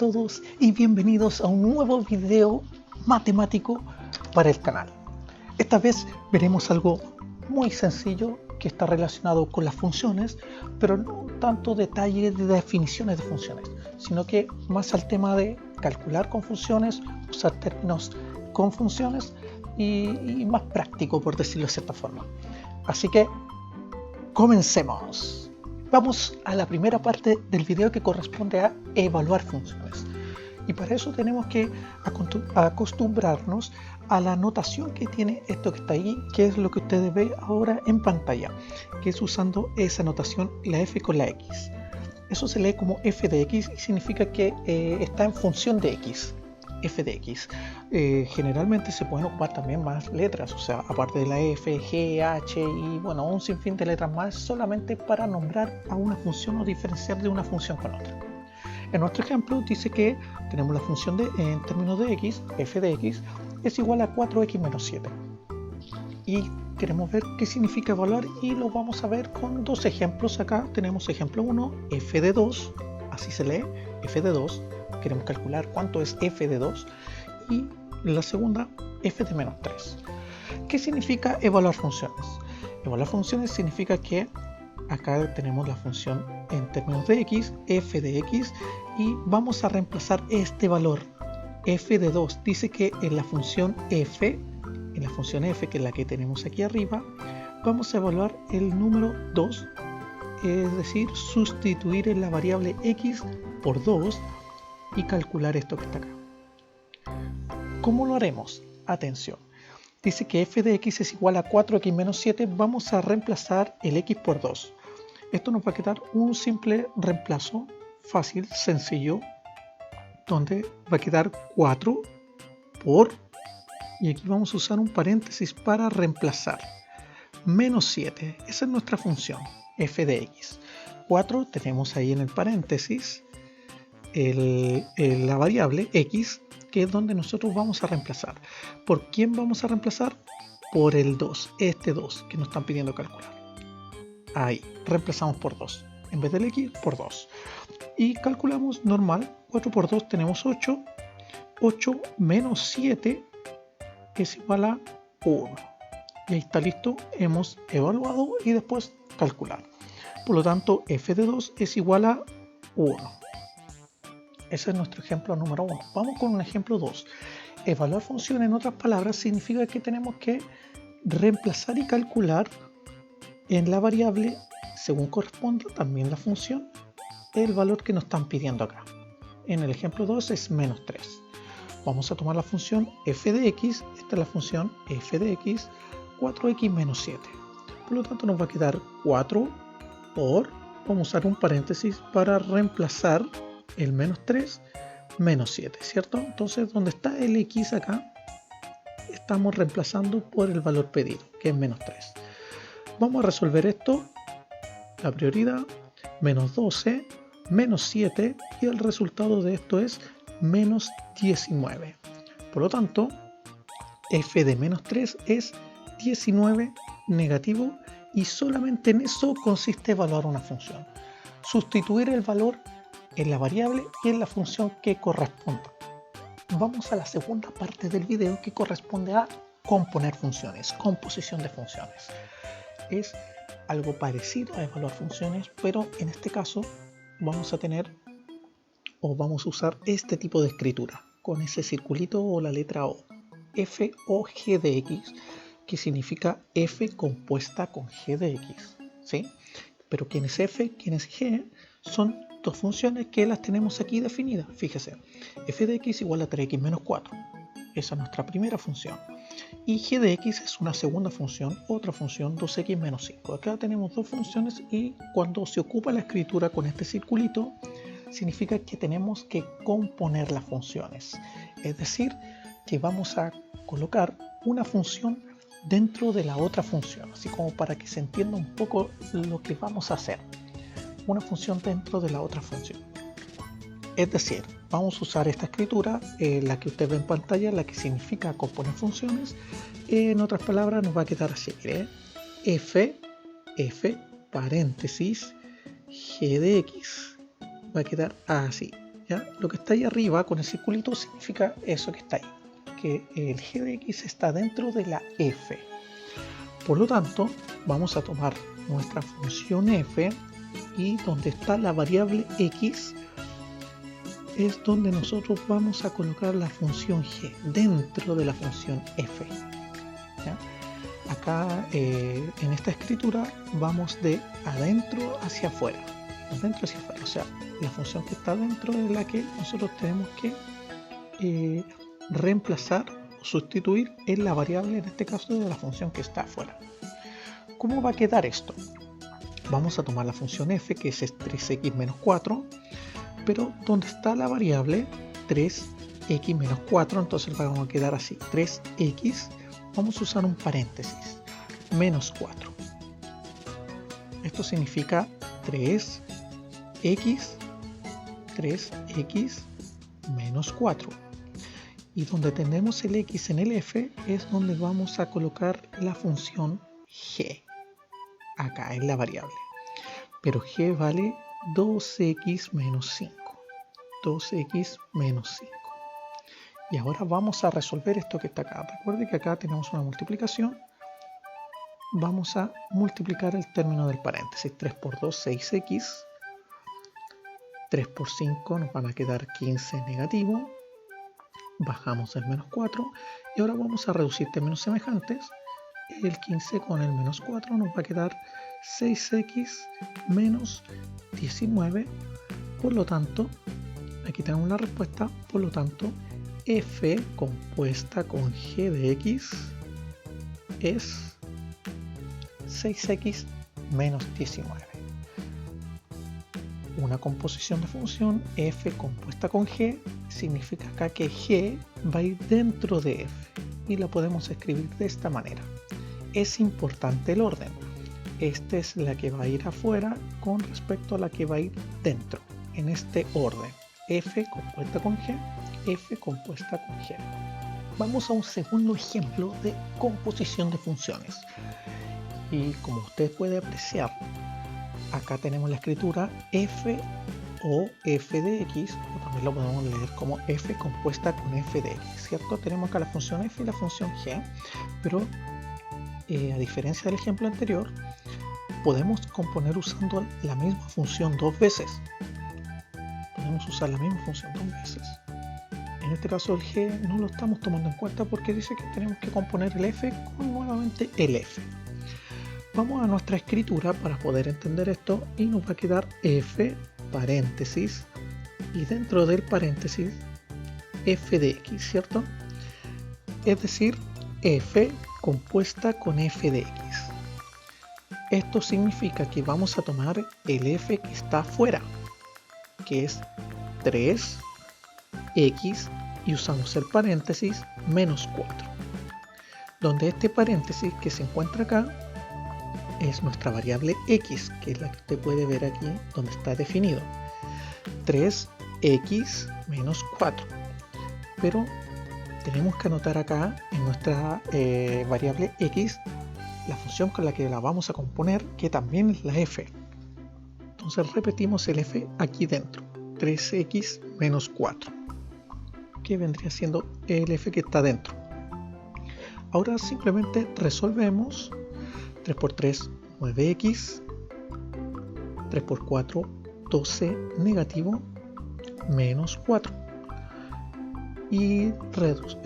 todos y bienvenidos a un nuevo video matemático para el canal. Esta vez veremos algo muy sencillo que está relacionado con las funciones, pero no tanto detalle de definiciones de funciones, sino que más al tema de calcular con funciones, usar términos con funciones y más práctico, por decirlo de cierta forma. Así que comencemos. Vamos a la primera parte del video que corresponde a evaluar funciones. Y para eso tenemos que acostumbrarnos a la notación que tiene esto que está ahí, que es lo que ustedes ven ahora en pantalla, que es usando esa notación, la f con la x. Eso se lee como f de x y significa que está en función de x. F de x. Generalmente se pueden ocupar también más letras, o sea, aparte de la f, g, h y bueno, un sinfín de letras más, solamente para nombrar a una función o diferenciar de una función con otra. En nuestro ejemplo dice que tenemos la función en términos de x, f de x, es igual a 4x menos 7. Y queremos ver qué significa evaluar y lo vamos a ver con dos ejemplos. Acá tenemos ejemplo 1, f de 2, así se lee, f de 2. Queremos calcular cuánto es f de 2 y la segunda f de menos 3. ¿Qué significa evaluar funciones? Evaluar funciones significa que acá tenemos la función en términos de x, f de x, y vamos a reemplazar este valor f de 2. Dice que en la función f, que es la que tenemos aquí arriba, vamos a evaluar el número 2, es decir, sustituir en la variable x por 2 y calcular esto que está acá. ¿Cómo lo haremos? Atención. Dice que f de x es igual a 4x menos 7. Vamos a reemplazar el x por 2. Esto nos va a quedar un simple reemplazo, fácil, sencillo, donde va a quedar 4 por, y aquí vamos a usar un paréntesis para reemplazar, menos 7. Esa es nuestra función, f de x. 4 tenemos ahí en el paréntesis la variable x, que es donde nosotros vamos a reemplazar. ¿Por quién vamos a reemplazar? Por el 2, este 2 que nos están pidiendo calcular. Ahí, reemplazamos por 2, en vez del x por 2. Y calculamos normal, 4 por 2 tenemos 8, 8 menos 7 es igual a 1. Y ahí está listo, hemos evaluado y después calcular. Por lo tanto, f de 2 es igual a 1. Ese es nuestro ejemplo número 1. Vamos con un ejemplo 2. Evaluar función, en otras palabras, significa que tenemos que reemplazar y calcular en la variable, según corresponda también la función, el valor que nos están pidiendo acá. En el ejemplo 2 es menos 3. Vamos a tomar la función f de x, esta es la función f de x, 4x menos 7. Por lo tanto nos va a quedar 4 por, vamos a usar un paréntesis para reemplazar el menos 3, menos 7, ¿cierto? Entonces, donde está el x acá, estamos reemplazando por el valor pedido, que es menos 3. Vamos a resolver esto, la prioridad, menos 12, menos 7, y el resultado de esto es menos 19. Por lo tanto, f de menos 3 es 19 negativo, y solamente en eso consiste evaluar una función. Sustituir el valor en la variable y en la función que corresponda. Vamos a la segunda parte del video, que corresponde a componer funciones, composición de funciones. Es algo parecido a evaluar funciones, pero en este caso vamos a tener o vamos a usar este tipo de escritura con ese circulito o la letra O, f o g de x, que significa f compuesta con g de x, ¿sí? Pero ¿quién es f? ¿Quién es g? Son dos funciones que las tenemos aquí definidas. Fíjese, f de x igual a 3x menos 4. Esa es nuestra primera función. Y g de x es una segunda función, otra función, 2x menos 5. Acá tenemos dos funciones y cuando se ocupa la escritura con este circulito, significa que tenemos que componer las funciones. Es decir, que vamos a colocar una función dentro de la otra función, así como para que se entienda un poco lo que vamos a hacer. Una función dentro de la otra función. Es decir, vamos a usar esta escritura, la que usted ve en pantalla, la que significa componer funciones. En otras palabras nos va a quedar así, f, paréntesis, g de x, va a quedar así, ¿ya? Lo que está ahí arriba con el circulito significa eso que está ahí, que el g de x está dentro de la f. Por lo tanto, vamos a tomar nuestra función f y donde está la variable x es donde nosotros vamos a colocar la función g dentro de la función f, ¿ya? Acá en esta escritura vamos de adentro hacia afuera, o sea, la función que está dentro es la que nosotros tenemos que reemplazar o sustituir en la variable, en este caso de la función que está afuera. ¿Cómo va a quedar esto? Vamos a tomar la función f, que es 3x menos 4, pero donde está la variable 3x menos 4, entonces vamos a quedar así, 3x, vamos a usar un paréntesis, menos 4. Esto significa 3x menos 4. Y donde tenemos el x en el f es donde vamos a colocar la función g, acá en la variable. Pero g vale 2x menos 5. 2x menos 5. Y ahora vamos a resolver esto que está acá. Recuerde que acá tenemos una multiplicación. Vamos a multiplicar el término del paréntesis. 3 por 2, 6x. 3 por 5 nos van a quedar 15 negativo. Bajamos el menos 4. Y ahora vamos a reducir términos semejantes. El 15 con el menos 4 nos va a quedar 6x menos 19. Por lo tanto, aquí tenemos la respuesta. Por lo tanto, f compuesta con g de x es 6x menos 19. Una composición de función f compuesta con g significa acá que g va a ir dentro de f y la podemos escribir de esta manera. Es importante el orden. Esta es la que va a ir afuera con respecto a la que va a ir dentro, en este orden. F compuesta con G, F compuesta con G. Vamos a un segundo ejemplo de composición de funciones. Y como usted puede apreciar, acá tenemos la escritura f o f de x, o también lo podemos leer como f compuesta con f de x, ¿cierto? Tenemos acá la función f y la función g, pero a diferencia del ejemplo anterior, podemos componer usando la misma función dos veces. Podemos usar la misma función dos veces. En este caso el g no lo estamos tomando en cuenta porque dice que tenemos que componer el f con nuevamente el f. Vamos a nuestra escritura para poder entender esto y nos va a quedar f paréntesis y dentro del paréntesis f de x, ¿cierto? Es decir, f compuesta con f de x. Esto significa que vamos a tomar el f que está afuera, que es 3x, y usamos el paréntesis menos 4, donde este paréntesis que se encuentra acá es nuestra variable x, que es la que usted puede ver aquí donde está definido, 3x menos 4. Pero tenemos que anotar acá en nuestra variable x la función con la que la vamos a componer, que también es la f. Entonces repetimos el f aquí dentro, 3x menos 4, que vendría siendo el f que está dentro. Ahora simplemente resolvemos. 3 por 3, 9x, 3 por 4, 12 negativo, menos 4. Y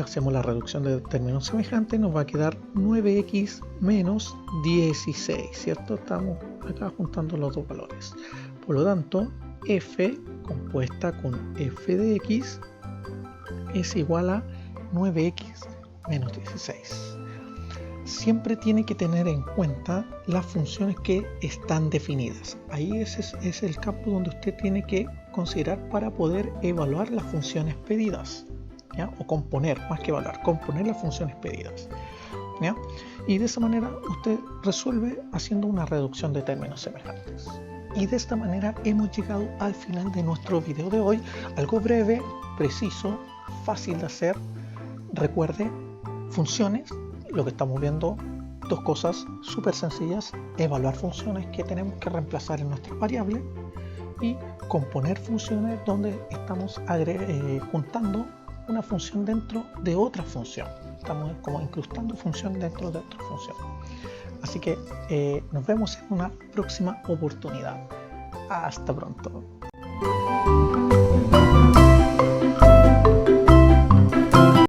hacemos la reducción de términos semejantes, nos va a quedar 9x menos 16, ¿cierto? Estamos acá juntando los dos valores. Por lo tanto, f compuesta con f de x es igual a 9x menos 16. Siempre tiene que tener en cuenta las funciones que están definidas. Ahí ese es el campo donde usted tiene que considerar para poder evaluar las funciones pedidas, ¿ya? O componer, más que evaluar, componer las funciones pedidas, ¿ya? Y de esa manera usted resuelve haciendo una reducción de términos semejantes. Y de esta manera hemos llegado al final de nuestro video de hoy. Algo breve, preciso, fácil de hacer. Recuerde, funciones. Lo que estamos viendo, dos cosas súper sencillas: evaluar funciones que tenemos que reemplazar en nuestras variables y componer funciones donde estamos juntando una función dentro de otra función. Estamos como incrustando función dentro de otra función. Así que nos vemos en una próxima oportunidad. Hasta pronto.